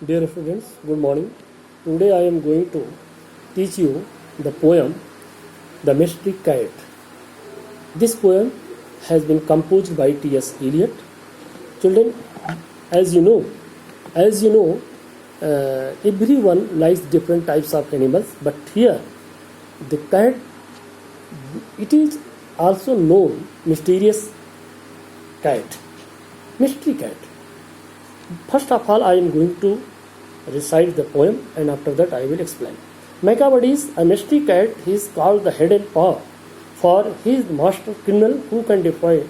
Dear students, good morning. Today I am going to teach you the poem The Mystery Cat. This poem has been composed by T.S. Eliot. Children, as you know, everyone likes different types of animals, but here the cat, it is also known mysterious cat, mystery cat. First of all, I am going to recite the poem and after that I will explain. Macavity, a mystery cat, he is called the hidden paw, for he is the master criminal who can defy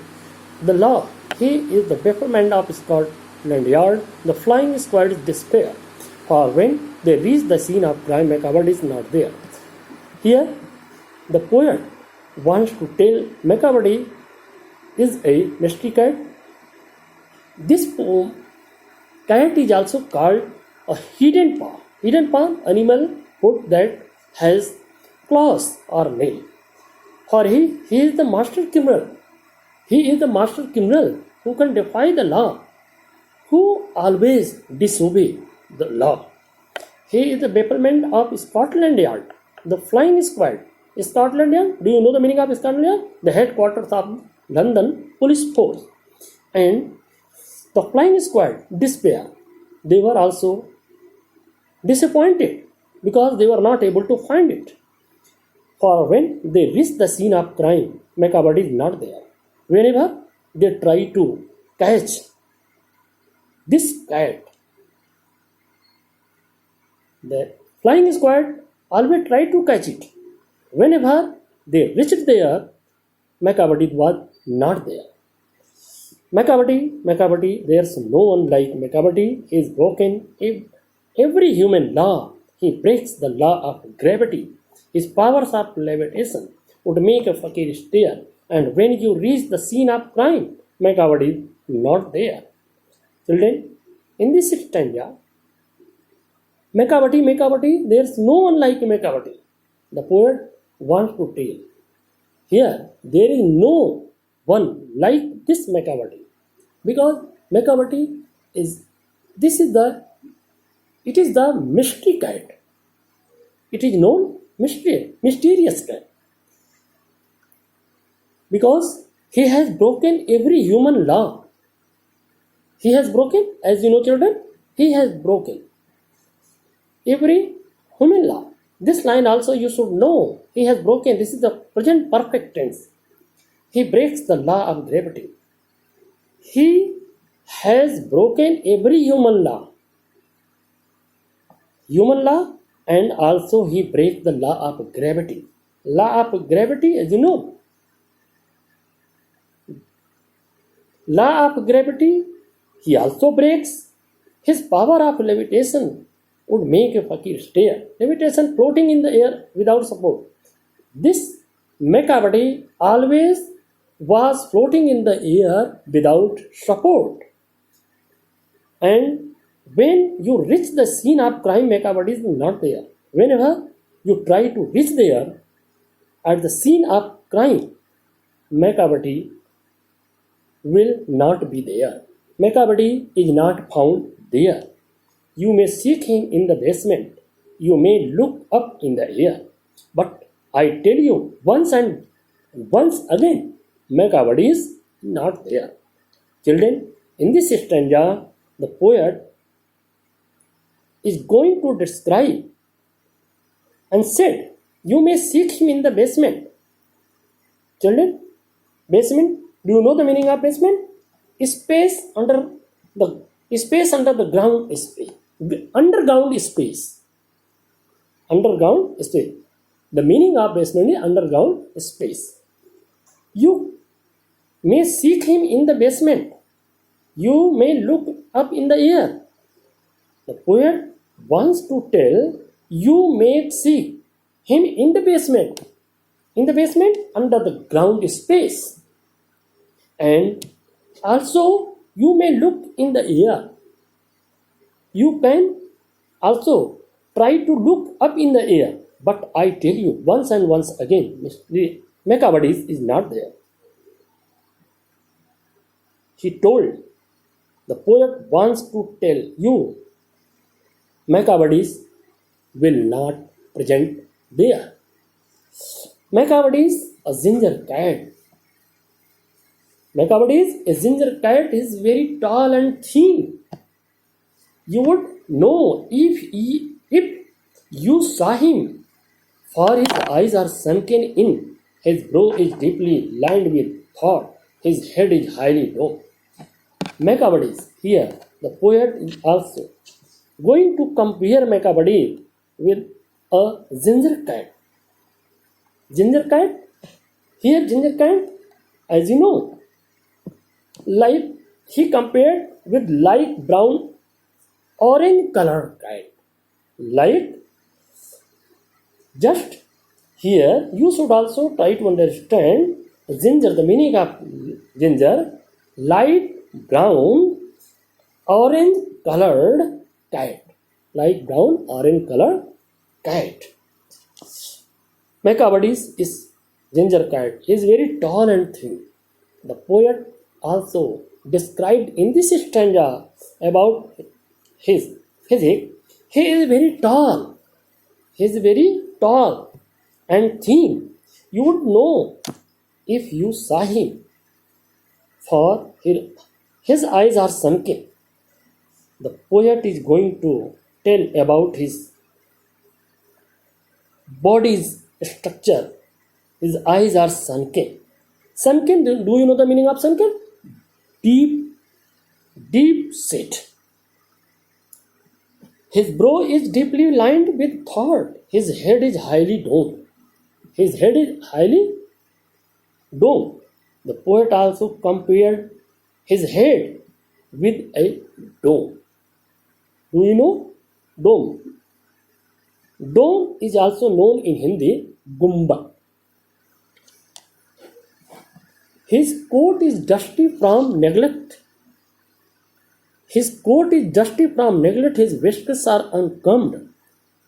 the law. He is the bafflement of Scotland Yard, the flying squad's despair. For when they reach the scene of crime, Macavity is not there. Here, the poet wants to tell Macavity is a mystery cat. This poem cat is also called a hidden paw. Hidden paw, animal foot that has claws or nail. For he is the master criminal. He is the master criminal who can defy the law, who always disobey the law. He is the bafflement of Scotland Yard, the flying squad. Scotland Yard, do you know the meaning of Scotland Yard? The headquarters of London police force. And the flying squad, despair. They were also disappointed because they were not able to find it. For when they reach the scene of crime, Macavity is not there. Whenever they try to catch this cat, the flying squad always try to catch it. Whenever they reached there, Macavity was not there. Macavity, there's no one like Macavity. He is broken every human law. He breaks the law of gravity. His powers of levitation would make a fakir stare. And when you reach the scene of crime, Macavity is not there. Children, in this stanza, Macavity, there's no one like Macavity. The poet wants to tell. Here, there is no one like this Macavity. Because Macavity is the mystery cat. It is known mysterious cat. Because he has broken every human law. He has broken, as you know children, he has broken every human law. This line also you should know. He has broken, this is the present perfect tense. He breaks the law of gravity. He has broken every human law, and also he breaks the law of gravity. Law of gravity, as you know, law of gravity, he also breaks. His power of levitation would make a fakir stare. Levitation, floating in the air without support. This Macavity always was floating in the air without support. And when you reach the scene of crime, Macavity is not there. Whenever you try to reach there, at the scene of crime, Macavity will not be there. Macavity is not found there. You may seek him in the basement. You may look up in the air. But I tell you once and once again, Macavity is not there. Children, in this stanza, the poet is going to describe and said, you may seek him in the basement. Children, basement, do you know the meaning of basement? Space under the ground space. Underground space. Underground space. The meaning of basement is underground space. You may seek him in the basement. You may look up in the air. The poet wants to tell you may seek him in the basement. In the basement, under the ground space. And also you may look in the air. You can also try to look up in the air. But I tell you once and once again, Macavity is not there. He told, the poet wants to tell you Macabadis will not present there. Macabadis, a ginger cat. Macabadis, a ginger cat, is very tall and thin. You would know if you saw him, for his eyes are sunken in, his brow is deeply lined with thought, his head is highly low. Macabadis, here the poet is also going to compare Macabadis with a ginger cat. Ginger cat, here ginger cat, as you know, like he compared with light brown orange color cat. Light, just here you should also try to understand ginger, the meaning of ginger, light brown orange colored cat. Light brown orange colored cat. Macabadis is ginger cat. He is very tall and thin. The poet also described in this stanza about his physique. He is very tall. He is very tall and thin. You would know if you saw him, for his eyes are sunken. The poet is going to tell about his body's structure. His eyes are sunken. Sunken, do you know the meaning of sunken? Deep set. His brow is deeply lined with thought. His head is highly domed. His head is highly domed. The poet also compared his head with a dome. Do you know dome? Dome is also known in Hindi Gumba. His coat is dusty from neglect. His coat is dusty from neglect. His whiskers are uncombed.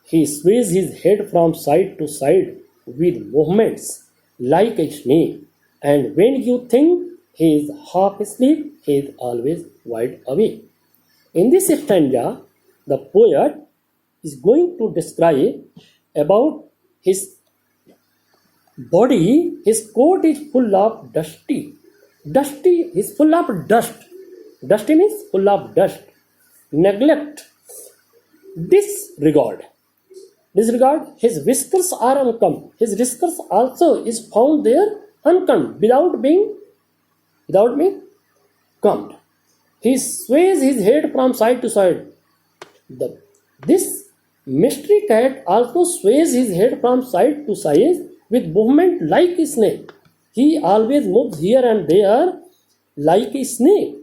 He sways his head from side to side with movements like a snake. And when you think he is half asleep, he is always wide awake. In this stanza, the poet is going to describe about his body. His coat is full of dusty. Dusty is full of dust. Dusty means full of dust. Neglect. Disregard. His whiskers are uncombed. His whiskers also is found there uncombed, without being combed. He sways his head from side to side. This mystery cat also sways his head from side to side with movement like a snake. He always moves here and there like a snake.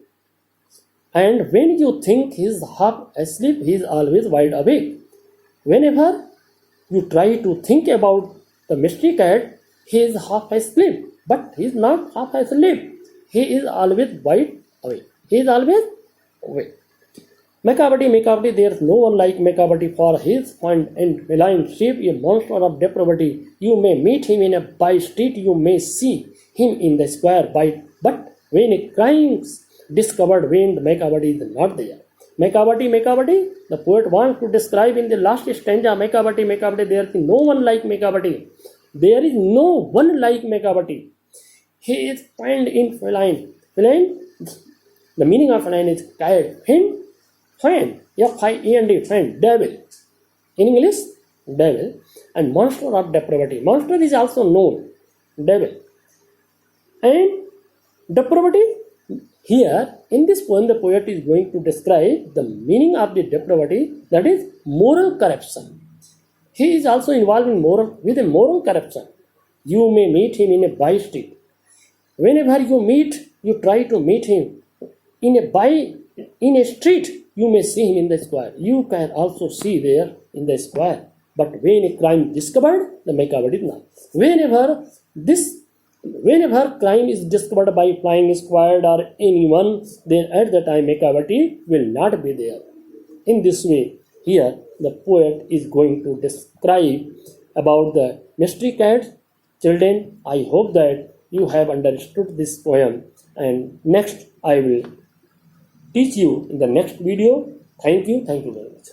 And when you think he is half asleep, he is always wide awake. Whenever you try to think about the mystery cat, he is half asleep. But he is not half asleep. He is always wide awake. He is always awake. Macabadi, there is no one like Macabadi, for his fine and malign shape, a monster of depravity. You may meet him in a by street, you may see him in the square, but when a crime is discovered, when the Macabadi is not there. Macabadi, the poet wants to describe in the last stanza, Macabadi, there is no one like Macabadi. There is no one like Macabadi. He is found in feline. Feline, the meaning of feline is cat. Fiend, F-I-E-N-D, fiend, devil. In English, devil. And monster of depravity. Monster is also known, devil. And depravity, here in this poem, the poet is going to describe the meaning of the depravity, that is moral corruption. He is also involved in moral corruption. You may meet him in a by street. Whenever you try to meet him in a street, you may see him in the square. You can also see there in the square. But when a crime is discovered, the Macabadi is not. Whenever crime is discovered by flying squad or anyone, then at the time Macabadi will not be there. In this way, here the poet is going to describe about the mystery cats. Children, I hope that you have understood this poem, and next I will teach you in the next video. Thank you very much.